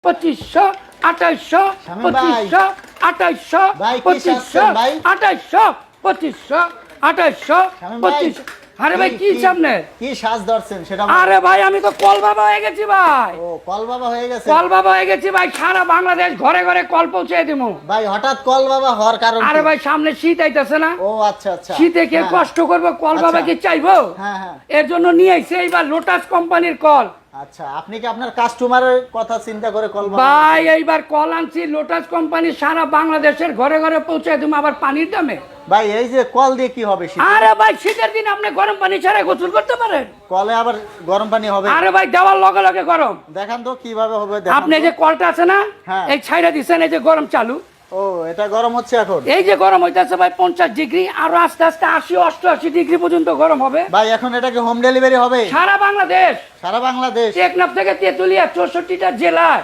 2500 2800 2500 2800 2500 2800 2500 2800 2500 আরে ভাই কি সামনে কি সাজ ধরছেন সেটা? আরে ভাই আমি তো কল বাবা হয়ে গেছি ভাই। ও কল বাবা হয়ে গেছে? কল বাবা হয়ে গেছি ভাই, সারা বাংলাদেশ ঘরে ঘরে কল পৌঁছে দিমু ভাই। হঠাৎ কল বাবা হওয়ার কারণ? আরে ভাই সামনে শীত আইতাছে না? ও আচ্ছা আচ্ছা। শীতে কে কষ্ট করবে, কল বাবা কি চাইবো? হ্যাঁ হ্যাঁ। এর জন্য নিয়ে আইছে এইবার লোটাস কোম্পানির কল। আচ্ছা, আপনি কি আপনার কাস্টমারের কথা চিন্তা করে কল বাবা? ভাই এইবার কল আনছি লোটাস কোম্পানি, সারা বাংলাদেশের ঘরে ঘরে পৌঁছে দিমু, আবার পানির দামে। ভাই এই যে কল দিয়ে কি হবে? আরে ভাই শীতের দিন আপনি গরম পানি ছাড়া গোসল করতে পারেন? কলে আবার গরম পানি হবে? আরে ভাই দেওয়ার লগে লগে গরম। দেখান তো কিভাবে হবে। আপনি যে কলটা আছে না, এই ছাইরা দিচ্ছেন, এই যে গরম চালু। ও এটা গরম হচ্ছে এখন? এই যে গরম হইতাছে ভাই 50 ডিগ্রি, আর আস্তে আস্তে 80 88 ডিগ্রি পর্যন্ত গরম হবে ভাই। এখন এটা কি হোম ডেলিভারি হবে? সারা বাংলাদেশ। সারা বাংলাদেশ? টেকনাফ থেকে তেতুলিয়া 64টা জেলায়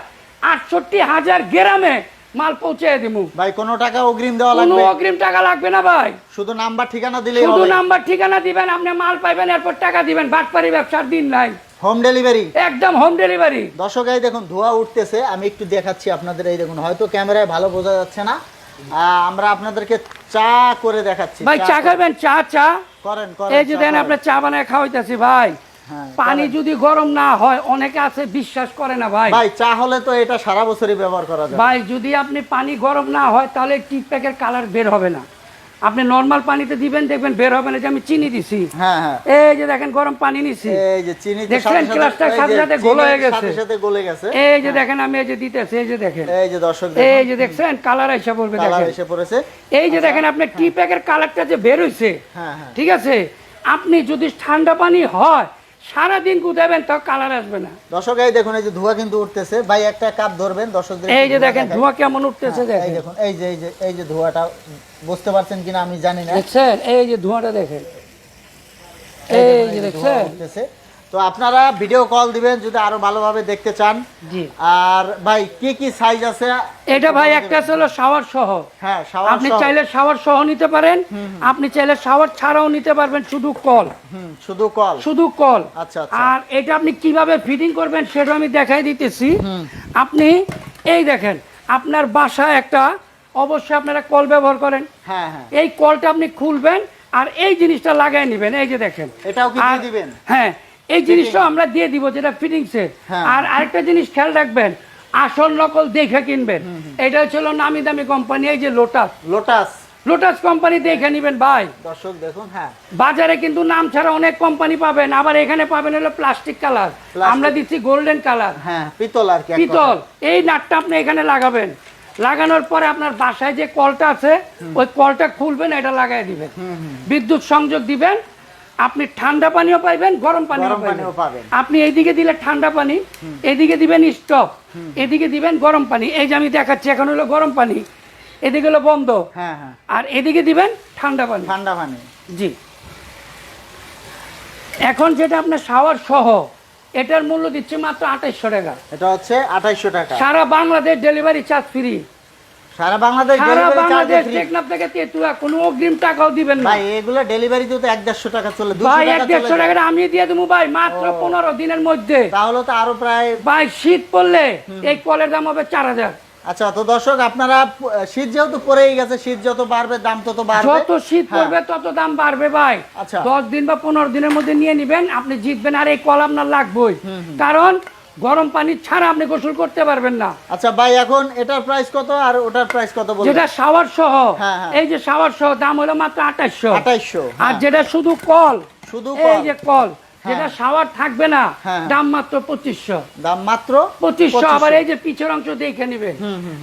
68,000 গ্রামে মাল পৌঁছে দিমু ভাই। কোনো টাকা অগ্রিম দেওয়া কোনো লাগবে? অগ্রিম টাকা লাগবে না ভাই, শুধু নাম্বার ঠিকানা দিলেই হবে? শুধু নাম্বার ঠিকানা দিবেন, আপনি মাল পাইবেন, এরপর টাকা দিবেন। বাটপারি ব্যবসার দিন নাই, হোম ডেলিভারি একদম হোম ডেলিভারি। দর্শক এই দেখুন ধোঁয়া উঠতেছে, আমি একটু দেখাচ্ছি আপনাদের। এই দেখুন, হয়তো ক্যামেরায় ভালো বোঝা যাচ্ছে না, আমরা আপনাদেরকে চা করে দেখাচ্ছি। ভাই চা খাবেন? চা চা করেন করেন। এই যে দেন আপনার চা বানায় খাওয়াইতেছি ভাই। পানি যদি গরম না হয়, অনেকে আছে বিশ্বাস করে না ভাই। ভাই চা হলে তো এটা সারা বছরই ব্যবহার করা যায় ভাই। যদি আপনি পানি গরম না হয় তাহলে টি প্যাকের কালার বের হবে না। আপনি নরমাল পানিতে দিবেন, দেখবেন বের হবে না। যে আমি চিনি দিছি, হ্যাঁ হ্যাঁ, এই যে দেখেন গরম পানি নিছি, এই যে চিনি দেখছেন গ্লাসটার সাথে সাথে গলে হয়ে গেছে, সাথে সাথে গলে গেছে। এই যে দেখেন আমি এই যে দিতেছি, এই যে দেখেন, এই যে দর্শক এই যে দেখছেন কালার এসে পড়বে, কালার দেখেন এসে পড়েছে। এই যে দেখেন আপনার টি প্যাকের কালারটা যে বের হইছে, হ্যাঁ হ্যাঁ, ঠিক আছে। আপনি যদি ঠান্ডা পানি হয় সারাদিন কুদাবেন তাও কালার আসবে না। দর্শক এই দেখুন, এই যে ধোঁয়া কিন্তু উঠতেছে। ভাই একটা কাপ ধরবেন দর্শকদের। এই যে দেখেন ধোঁয়া কেমন উঠতেছে, এই দেখুন, এই যে এই যে ধোঁয়াটা বুঝতে পারছেন কিনা আমি জানি না। দেখছেন এই যে ধোঁয়াটা দেখেন, এই যে দেখছেন উঠতেছে। তো আপনারা ভিডিও কল দিবেন যদি আরো ভালোভাবে দেখতে চান। জি। আর ভাই কি কি সাইজ আছে? এটা ভাই একটা হলো শাওয়ার সহ। হ্যাঁ, শাওয়ার আপনি সহ। চাইলে শাওয়ার সহ নিতে পারেন, আপনি চাইলে শাওয়ার ছাড়াও নিতে পারবেন, শুধু কল। শুধু কল? শুধু কল। আচ্ছা আচ্ছা। আর এটা আপনি কিভাবে ফিটিং করবেন সেটা আমি দেখাই দিতেছি। আপনি এই দেখেন, আপনার বাসায় একটা অবশ্যই আপনারা কল ব্যবহার করেন। হ্যাঁ হ্যাঁ। এই কলটা আপনি খুলবেন আর এই জিনিসটা লাগাই নেবেন, এই যে দেখেন। এটাও কি দিয়ে দিবেন? হ্যাঁ, এই জিনিসটা আমরা দিয়ে দিব, যেটা ফিটিংসের। আর আরেকটা জিনিস খেয়াল রাখবেন, আসল নকল দেখে কিনবেন। এটা হচ্ছিল নামি দামি কোম্পানি, এই যে লোটাস। লোটাস? লোটাস কোম্পানি দেখে নিবেন ভাই। দর্শক দেখুন, হ্যাঁ বাজারে কিন্তু নাম ছাড়া অনেক কোম্পানি পাবেন, আবার এখানে পাবেন হলো প্লাস্টিক কালার, আমরা দিচ্ছি গোল্ডেন কালার। হ্যাঁ, পিতল আর কি, পিতল। এই নাটটা আপনি এখানে লাগাবেন, লাগানোর পরে আপনার বাসায় যে কলটা আছে ওই কলটা খুলবেন, এটা লাগাই দিবেন, বিদ্যুৎ সংযোগ দিবেন। আপনি ঠান্ডা পানিও পাইবেন, গরম পানিও পাবেন। আপনি এইদিকে দিলে ঠান্ডা পানি, এদিকে দিবেন স্টপ, এদিকে দিবেন গরম পানি। এই যে আমি দেখাচ্ছি এখন হলো গরম পানি, এদিকে হলো বন্ধ। হ্যাঁ হ্যাঁ। আর এদিকে দিবেন ঠান্ডা পানি। ঠান্ডা পানি। জি। এখন যেটা আপনার শাওয়ার সহ, এটার মূল্য দিচ্ছে মাত্র 2800 টাকা। এটা হচ্ছে 2800 টাকা। সারা বাংলাদেশ ডেলিভারি চার্জ ফ্রি। সারা বাংলাদেশ সারা delivery charge Bangladesh, free? Teknaf থেকে তেতুয়া, কোনো অগ্রিম টাকাও দিবেন না ভাই। এগুলো ডেলিভারি দিতে 150 টাকা চলে, 200 ভাই। টাকা 150 টাকা আমি দিয়ে দেবো ভাই, মাত্র 15 দিনের মধ্যে। তাহলে তো আরো প্রায়। ভাই শীত পড়লে এই কলের দাম হবে 4000। আচ্ছা, তো দর্শক আপনারা শীত যেহেতু পড়েই গেছে, শীত যত বাড়বে দাম তত বাড়বে। যত শীত পড়বে তত দাম বাড়বে ভাই। আচ্ছা। 10 দিন বা 15 দিনের মধ্যে নিয়ে নিবেন, আপনি জিতবেন। আর এই কল আপনার লাগবেই, কারণ গরম পানি ছাড়া আপনি গোসল করতে পারবেন না। আচ্ছা ভাই, এখন এটার প্রাইস কত আর ওটার প্রাইস কত বলবেন? যেটা শাওয়ার সহ, হ্যাঁ, হ্যাঁ। এই যে শাওয়ার সহ দাম হলো মাত্র 2800। 2800। আর যেটা শুধু কল, শুধু এই যে কল, যেটা শাওয়ার থাকবে না, হ্যাঁ। দাম মাত্র 2500। দাম মাত্র 2500। আবার এই যে পিছের অংশ দেখে নিবেন,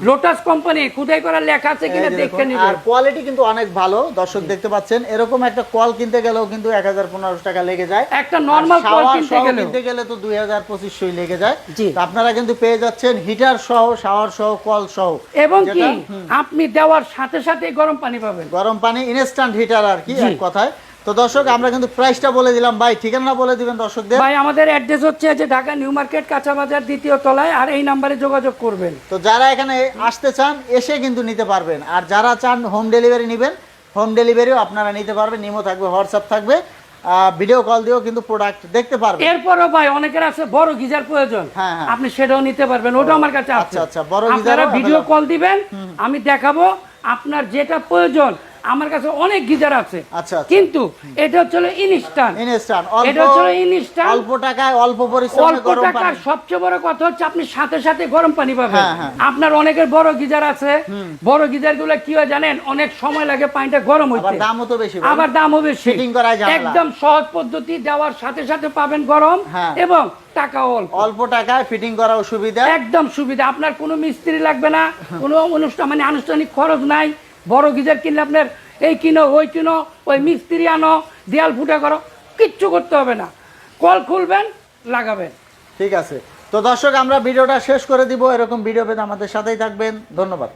লোটাস কোম্পানি খুদাই করা লেখা আছে কিনা দেখে আর নিবেন। কোয়ালিটি কিন্তু অনেক ভালো দর্শক দেখতে পাচ্ছেন। এরকম একটা কল কিনতে গেলেও কিন্তু 1000-1500 টাকা লেগে যায়। একটা নরমাল কল কিনতে গেলে তো 2000-2500 লেগে যায়। জি। তো আপনারা কিন্তু পেয়ে যাচ্ছেন হিটার সহ, শাওয়ার সহ, কল সহ, এবং কি আপনি দেওয়ার সাথে সাথে গরম পানি পাবেন। গরম পানি, ইনস্ট্যান্ট হিটার আর কি এক কথায়। তো দর্শক আমরা কিন্তু প্রাইসটা বলে দিলাম। ভাই ঠিকানা বলে দিবেন দর্শকদের। ভাই আমাদের অ্যাড্রেস হচ্ছে যে ঢাকা নিউ মার্কেট, কাঁচা বাজার, 2য় তলায়। আর এই নাম্বারে যোগাযোগ করবেন। তো যারা এখানে আসতে চান এসে কিন্তু নিতে পারবেন, আর যারা চান হোম ডেলিভারি নেবেন, হোম ডেলিভারিও আপনারা নিতে পারবেন। নিমো থাকবে, হোয়াটসঅ্যাপ থাকবে, ভিডিও কল দিয়েও কিন্তু প্রোডাক্ট দেখতে পারবেন। এরপরও ভাই অনেকের আছে বড় গিজার প্রয়োজন, হ্যাঁ, হ্যাঁ। আপনি সেটাও নিতে পারবেন, ওটা আমার কাছে আছে। আচ্ছা, আচ্ছা, বড় আপনারা গিজারও ভিডিও available। কল দিবেন, আমি দেখাবো আপনার যেটা প্রয়োজন। আমার কাছে অনেক গিজার আছে, আচ্ছা, আচ্ছা। কিন্তু এটা হচ্ছে ইনস্ট্যান্ট, ইনস্ট্যান্ট এটা হচ্ছে ইনস্ট্যান্ট, অল্প টাকায় অল্প পরিশ্রমে অল্প গরম টাকার পানি। সবচেয়ে বড় কথা হচ্ছে আপনি সাথে সাথে গরম পানি পাবেন। হ্যাঁ, হ্যাঁ। আপনার অনেকের বড় গিজার আছে, বড় গিজার গুলো কি হয় জানেন, অনেক সময় লাগে পানিটা গরম আবার হইতে, দামও তো বেশি ভাই। আবার দামও বেশি। ফিটিং করায় ঝামেলা। একদম সহজ পদ্ধতি, দেওয়ার সাথে সাথে পাবেন গরম, হ্যাঁ। এবং টাকা অল্প, অল্প টাকায় ফিটিং করাও সুবিধা। একদম সুবিধা। আপনার কোনো মিস্ত্রি লাগবে না, কোনো অনুষ্ঠান মানে আনুষ্ঠানিক খরচ নাই। বড় গিজার কিনলে আপনার এই কিনো ওই কিনো, ওই মিস্ত্রি আনো, দেয়াল ফুটা করো, কিচ্ছু করতে হবে না। কল খুলবেন, লাগাবেন। ঠিক আছে, তো দর্শক আমরা ভিডিওটা শেষ করে দিব। এরকম ভিডিও পেতে আমাদের সাথেই থাকবেন। ধন্যবাদ।